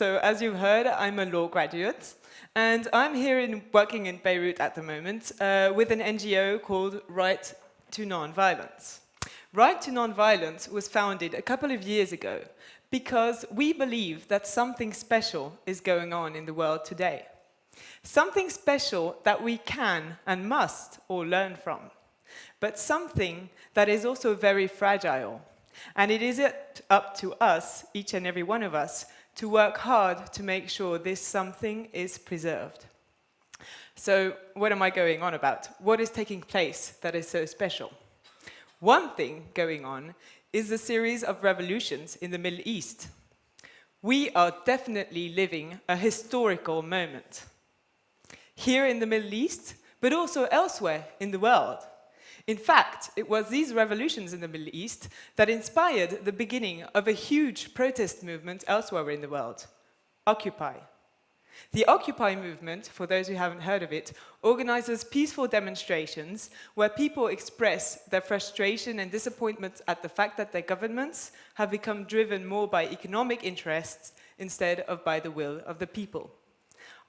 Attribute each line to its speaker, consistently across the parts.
Speaker 1: So as you've heard, I'm a law graduate, and I'm here working in Beirut at the moment with an NGO called Right to Non-Violence. Right to Non-Violence was founded a couple of years ago because we believe that something special is going on in the world today. Something special that we can and must all learn from, but something that is also very fragile. And it is up to us, each and every one of us, to work hard to make sure this something is preserved. So what am I going on about? What is taking place that is so special? One thing going on is the series of revolutions in the Middle East. We are definitely living a historical moment. Here in the Middle East, but also elsewhere in the world. In fact, it was these revolutions in the Middle East that inspired the beginning of a huge protest movement elsewhere in the world, Occupy. The Occupy movement, for those who haven't heard of it, organizes peaceful demonstrations where people express their frustration and disappointment at the fact that their governments have become driven more by economic interests instead of by the will of the people.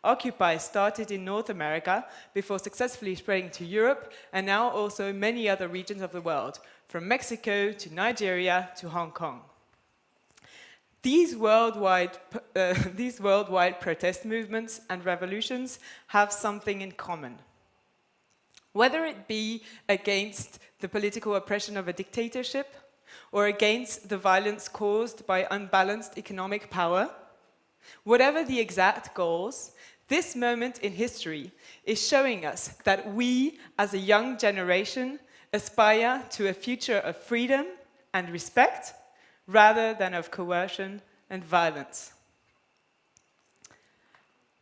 Speaker 1: Occupy started in North America before successfully spreading to Europe and now also many other regions of the world, from Mexico to Nigeria to Hong Kong. These worldwide protest movements and revolutions have something in common. Whether it be against the political oppression of a dictatorship or against the violence caused by unbalanced economic power, whatever the exact goals, this moment in history is showing us that we, as a young generation, aspire to a future of freedom and respect, rather than of coercion and violence.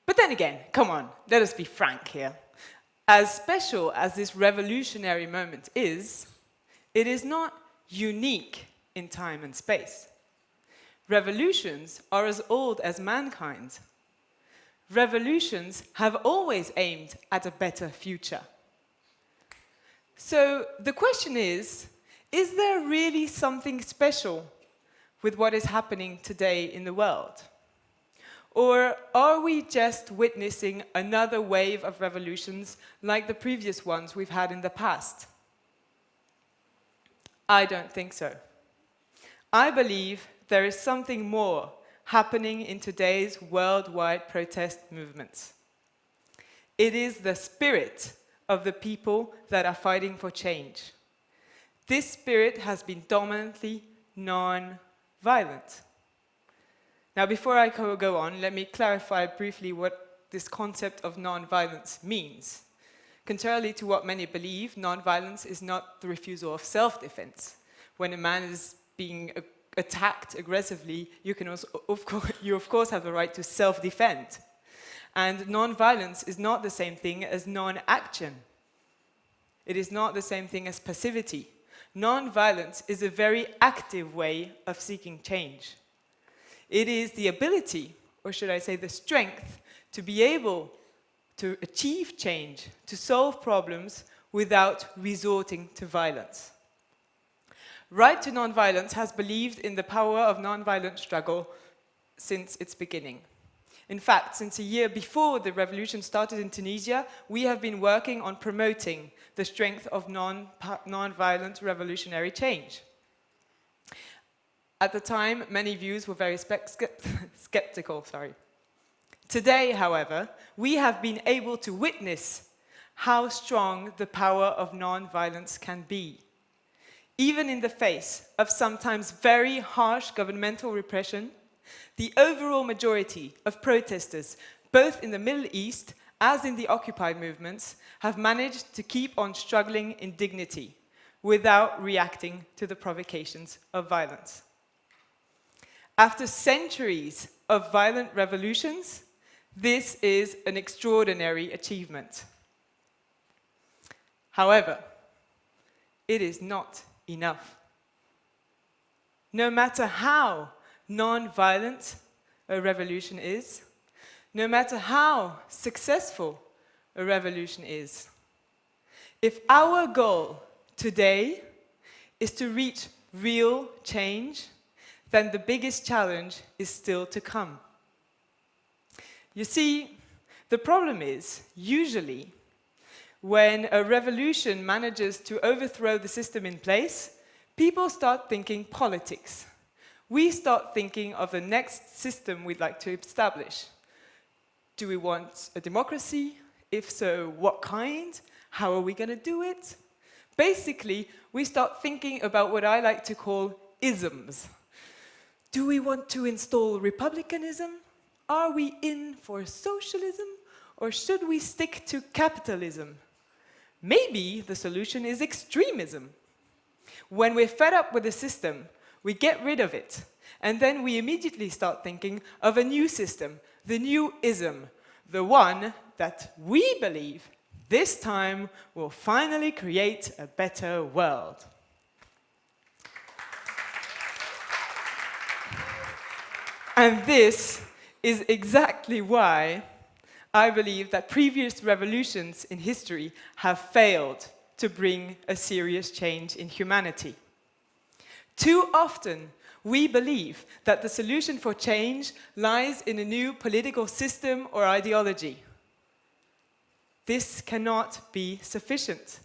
Speaker 1: But then again, come on, let us be frank here. As special as this revolutionary moment is, it is not unique in time and space. Revolutions are as old as mankind. Revolutions have always aimed at a better future. So the question is there really something special with what is happening today in the world? Or are we just witnessing another wave of revolutions like the previous ones we've had in the past? I don't think so. I believe there is something more happening in today's worldwide protest movements. It is the spirit of the people that are fighting for change. This spirit has been dominantly non-violent. Now, before I go on, let me clarify briefly what this concept of non-violence means. Contrarily to what many believe, non-violence is not the refusal of self-defense. When a man is being attacked aggressively, you of course have the right to self-defend. And non-violence is not the same thing as non-action. It is not the same thing as passivity. Non-violence is a very active way of seeking change. It is the ability, or should I say the strength, to be able to achieve change, to solve problems without resorting to violence. Right to Non-Violence has believed in the power of non-violent struggle since its beginning. In fact, since a year before the revolution started in Tunisia, we have been working on promoting the strength of non-violent revolutionary change. At the time, many views were very skeptical. Today, however, we have been able to witness how strong the power of non-violence can be. Even in the face of sometimes very harsh governmental repression, the overall majority of protesters, both in the Middle East as in the Occupy movements, have managed to keep on struggling in dignity without reacting to the provocations of violence. After centuries of violent revolutions, this is an extraordinary achievement. However, it is not enough. No matter how non-violent a revolution is, no matter how successful a revolution is, if our goal today is to reach real change, then the biggest challenge is still to come. You see, the problem is, usually, when a revolution manages to overthrow the system in place, people start thinking politics. We start thinking of the next system we'd like to establish. Do we want a democracy? If so, what kind? How are we going to do it? Basically, we start thinking about what I like to call isms. Do we want to install republicanism? Are we in for socialism? Or should we stick to capitalism? Maybe the solution is extremism. When we're fed up with the system, we get rid of it. And then we immediately start thinking of a new system, the new ism, the one that we believe this time will finally create a better world. And this is exactly why I believe that previous revolutions in history have failed to bring a serious change in humanity. Too often, we believe that the solution for change lies in a new political system or ideology. This cannot be sufficient.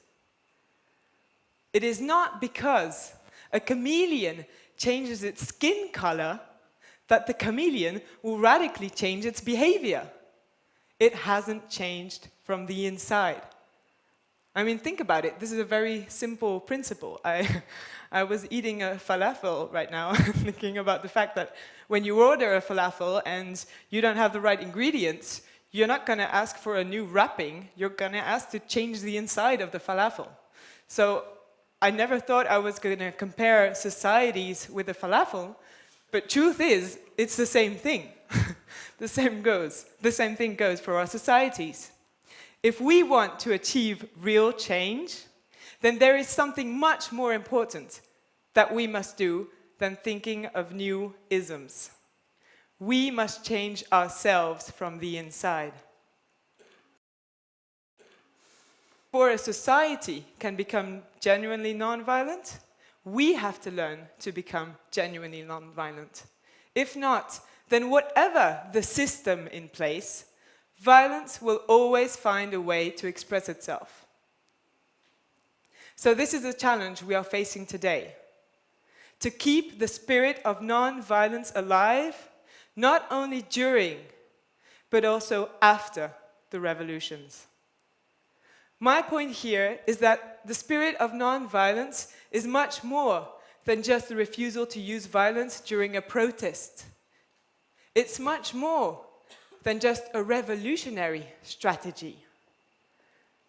Speaker 1: It is not because a chameleon changes its skin color that the chameleon will radically change its behavior. It hasn't changed from the inside. I mean, think about it. This is a very simple principle. I was eating a falafel right now, thinking about the fact that when you order a falafel and you don't have the right ingredients, you're not going to ask for a new wrapping. You're going to ask to change the inside of the falafel. So I never thought I was going to compare societies with the falafel, but truth is, it's the same thing. The same thing goes for our societies. If we want to achieve real change, then there is something much more important that we must do than thinking of new isms. We must change ourselves from the inside. For a society can become genuinely non-violent, we have to learn to become genuinely non-violent. If not, then whatever the system in place, violence will always find a way to express itself. So this is a challenge we are facing today. To keep the spirit of non-violence alive, not only during, but also after the revolutions. My point here is that the spirit of non-violence is much more than just the refusal to use violence during a protest. It's much more than just a revolutionary strategy.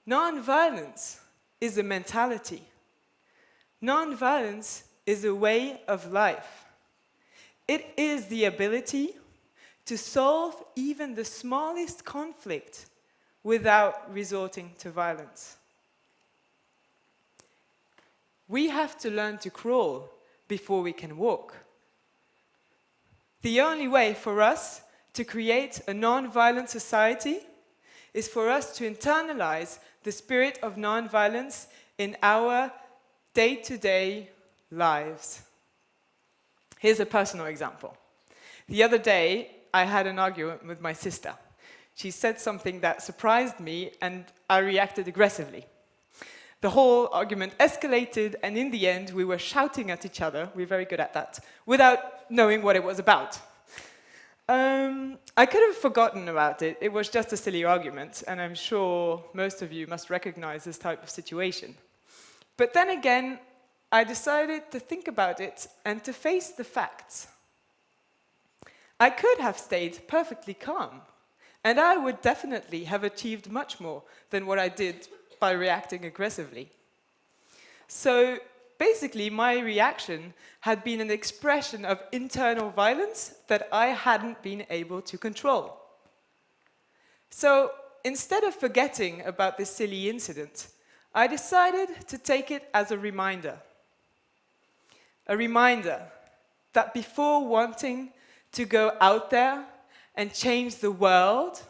Speaker 1: Non-violence is a mentality. Non-violence is a way of life. It is the ability to solve even the smallest conflict without resorting to violence. We have to learn to crawl before we can walk. The only way for us to create a non-violent society is for us to internalize the spirit of non-violence in our day-to-day lives. Here's a personal example. The other day, I had an argument with my sister. She said something that surprised me, and I reacted aggressively. The whole argument escalated, and in the end, we were shouting at each other, we're very good at that, without knowing what it was about. I could have forgotten about it. It was just a silly argument, and I'm sure most of you must recognize this type of situation. But then again, I decided to think about it and to face the facts. I could have stayed perfectly calm, and I would definitely have achieved much more than what I did by reacting aggressively. So basically, my reaction had been an expression of internal violence that I hadn't been able to control. So instead of forgetting about this silly incident, I decided to take it as a reminder. A reminder that before wanting to go out there and change the world,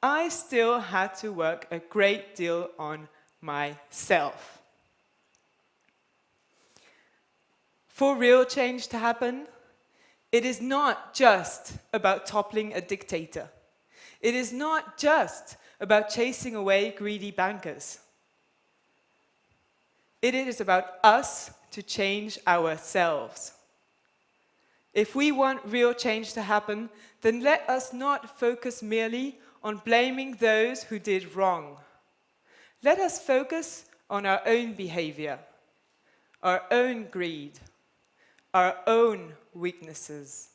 Speaker 1: I still had to work a great deal on myself. For real change to happen, it is not just about toppling a dictator. It is not just about chasing away greedy bankers. It is about us to change ourselves. If we want real change to happen, then let us not focus merely on blaming those who did wrong. Let us focus on our own behavior, our own greed, our own weaknesses.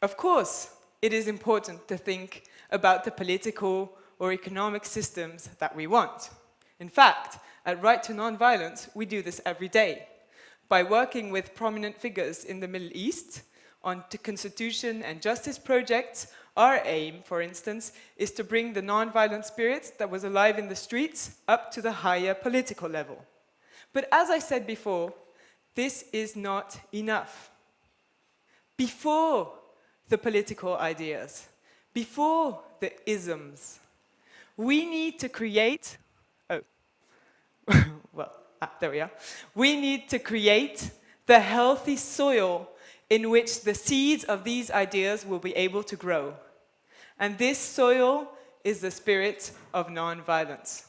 Speaker 1: Of course, it is important to think about the political or economic systems that we want. In fact, at Right to Non-Violence, we do this every day. By working with prominent figures in the Middle East on constitution and justice projects, our aim, for instance, is to bring the non-violent spirit that was alive in the streets up to the higher political level. But as I said before, this is not enough. Before the political ideas, before the isms, we need to create, there we are. We need to create the healthy soil in which the seeds of these ideas will be able to grow. And this soil is the spirit of non-violence.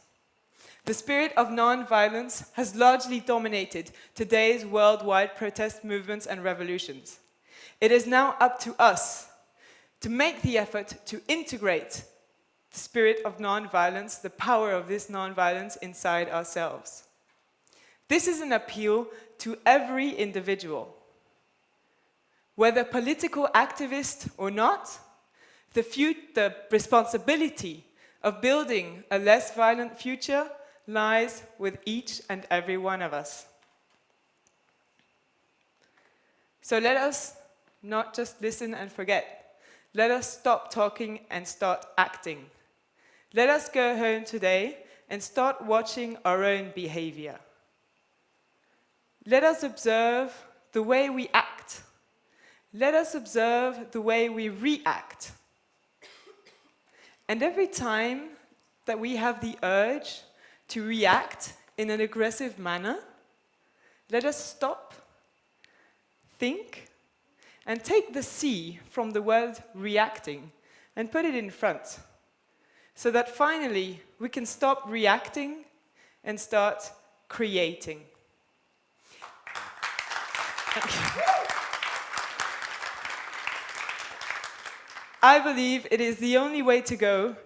Speaker 1: The spirit of non-violence has largely dominated today's worldwide protest movements and revolutions. It is now up to us to make the effort to integrate the spirit of non-violence, the power of this non-violence inside ourselves. This is an appeal to every individual. Whether political activist or not, the responsibility of building a less violent future lies with each and every one of us. So let us not just listen and forget. Let us stop talking and start acting. Let us go home today and start watching our own behavior. Let us observe the way we act. Let us observe the way we react. And every time that we have the urge to react in an aggressive manner, let us stop, think, and take the C from the word reacting and put it in front, so that finally we can stop reacting and start creating. Thank you. I believe it is the only way to go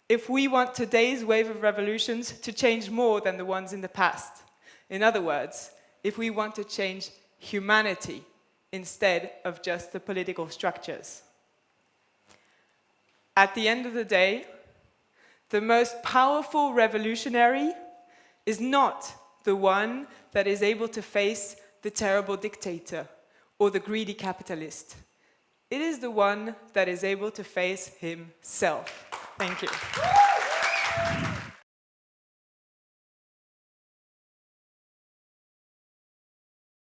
Speaker 1: if we want today's wave of revolutions to change more than the ones in the past. In other words, if we want to change humanity instead of just the political structures. At the end of the day, the most powerful revolutionary is not the one that is able to face the terrible dictator or the greedy capitalist. It is the one that is able to face himself. Thank you.